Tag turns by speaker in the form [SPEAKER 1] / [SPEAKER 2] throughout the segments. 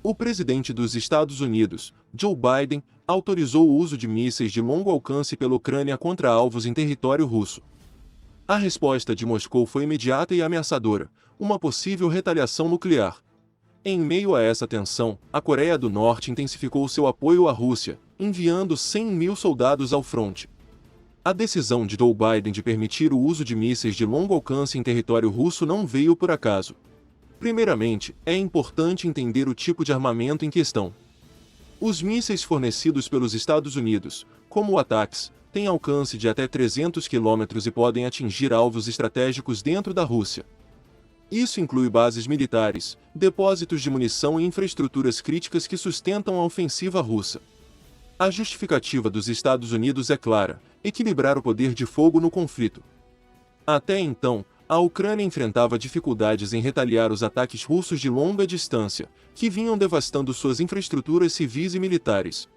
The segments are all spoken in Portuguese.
[SPEAKER 1] O presidente dos Estados Unidos, Joe Biden, autorizou o uso de mísseis de longo alcance pela Ucrânia contra alvos em território russo. A resposta de Moscou foi imediata e ameaçadora, uma possível retaliação nuclear. Em meio a essa tensão, a Coreia do Norte intensificou seu apoio à Rússia, enviando 100.000 soldados ao fronte. A decisão de Joe Biden de permitir o uso de mísseis de longo alcance em território russo não veio por acaso. Primeiramente, é importante entender o tipo de armamento em questão. Os mísseis fornecidos pelos Estados Unidos, como o ATACMS, têm alcance de até 300 km e podem atingir alvos estratégicos dentro da Rússia. Isso inclui bases militares, depósitos de munição e infraestruturas críticas que sustentam a ofensiva russa. A justificativa dos Estados Unidos é clara: equilibrar o poder de fogo no conflito. Até então, a Ucrânia enfrentava dificuldades em retaliar os ataques russos de longa distância, que vinham devastando suas infraestruturas civis e militares.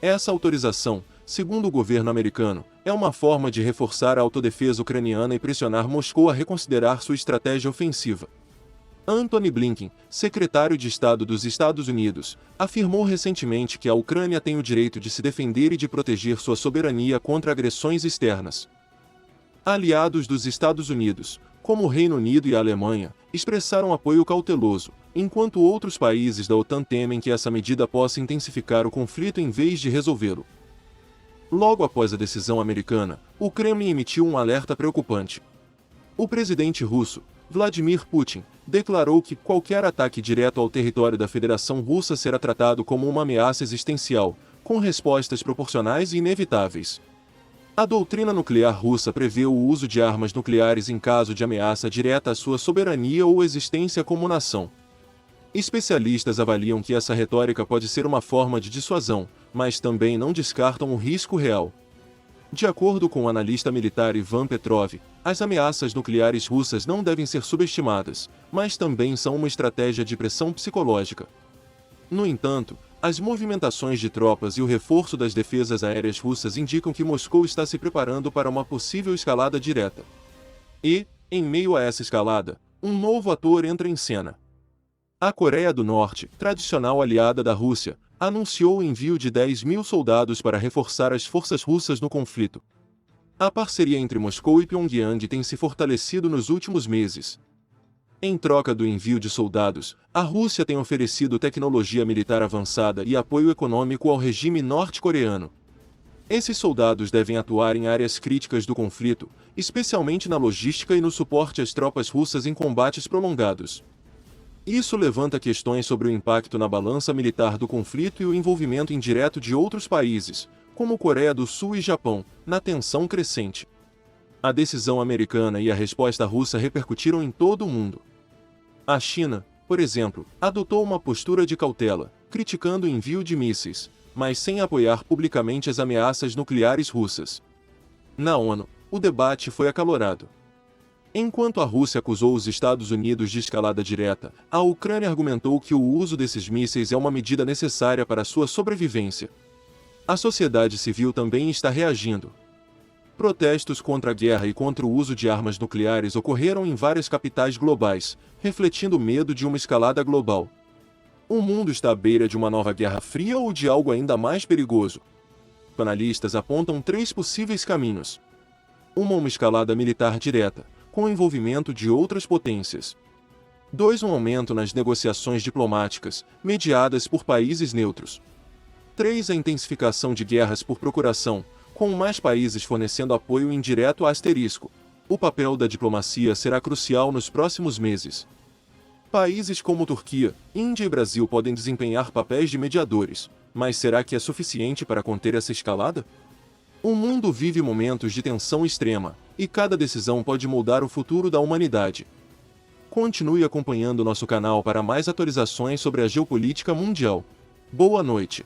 [SPEAKER 1] Essa autorização, segundo o governo americano, é uma forma de reforçar a autodefesa ucraniana e pressionar Moscou a reconsiderar sua estratégia ofensiva. Antony Blinken, secretário de Estado dos Estados Unidos, afirmou recentemente que a Ucrânia tem o direito de se defender e de proteger sua soberania contra agressões externas. Aliados dos Estados Unidos, como o Reino Unido e a Alemanha, expressaram apoio cauteloso, enquanto outros países da OTAN temem que essa medida possa intensificar o conflito em vez de resolvê-lo. Logo após a decisão americana, o Kremlin emitiu um alerta preocupante. O presidente russo, Vladimir Putin, declarou que qualquer ataque direto ao território da Federação Russa será tratado como uma ameaça existencial, com respostas proporcionais e inevitáveis. A doutrina nuclear russa prevê o uso de armas nucleares em caso de ameaça direta à sua soberania ou existência como nação. Especialistas avaliam que essa retórica pode ser uma forma de dissuasão, mas também não descartam o risco real. De acordo com o analista militar Ivan Petrov, as ameaças nucleares russas não devem ser subestimadas, mas também são uma estratégia de pressão psicológica. No entanto, as movimentações de tropas e o reforço das defesas aéreas russas indicam que Moscou está se preparando para uma possível escalada direta. E, em meio a essa escalada, um novo ator entra em cena. A Coreia do Norte, tradicional aliada da Rússia, anunciou o envio de 10.000 soldados para reforçar as forças russas no conflito. A parceria entre Moscou e Pyongyang tem se fortalecido nos últimos meses. Em troca do envio de soldados, a Rússia tem oferecido tecnologia militar avançada e apoio econômico ao regime norte-coreano. Esses soldados devem atuar em áreas críticas do conflito, especialmente na logística e no suporte às tropas russas em combates prolongados. Isso levanta questões sobre o impacto na balança militar do conflito e o envolvimento indireto de outros países, como Coreia do Sul e Japão, na tensão crescente. A decisão americana e a resposta russa repercutiram em todo o mundo. A China, por exemplo, adotou uma postura de cautela, criticando o envio de mísseis, mas sem apoiar publicamente as ameaças nucleares russas. Na ONU, o debate foi acalorado. Enquanto a Rússia acusou os Estados Unidos de escalada direta, a Ucrânia argumentou que o uso desses mísseis é uma medida necessária para sua sobrevivência. A sociedade civil também está reagindo. Protestos contra a guerra e contra o uso de armas nucleares ocorreram em várias capitais globais, refletindo o medo de uma escalada global. O mundo está à beira de uma nova guerra fria ou de algo ainda mais perigoso? Analistas apontam 3 possíveis caminhos. Uma escalada militar direta, com o envolvimento de outras potências. 2. Um aumento nas negociações diplomáticas, mediadas por países neutros. 3. A intensificação de guerras por procuração, com mais países fornecendo apoio indireto a asterisco. O papel da diplomacia será crucial nos próximos meses. Países como Turquia, Índia e Brasil podem desempenhar papéis de mediadores, mas será que é suficiente para conter essa escalada? O mundo vive momentos de tensão extrema, e cada decisão pode moldar o futuro da humanidade. Continue acompanhando nosso canal para mais atualizações sobre a geopolítica mundial. Boa noite.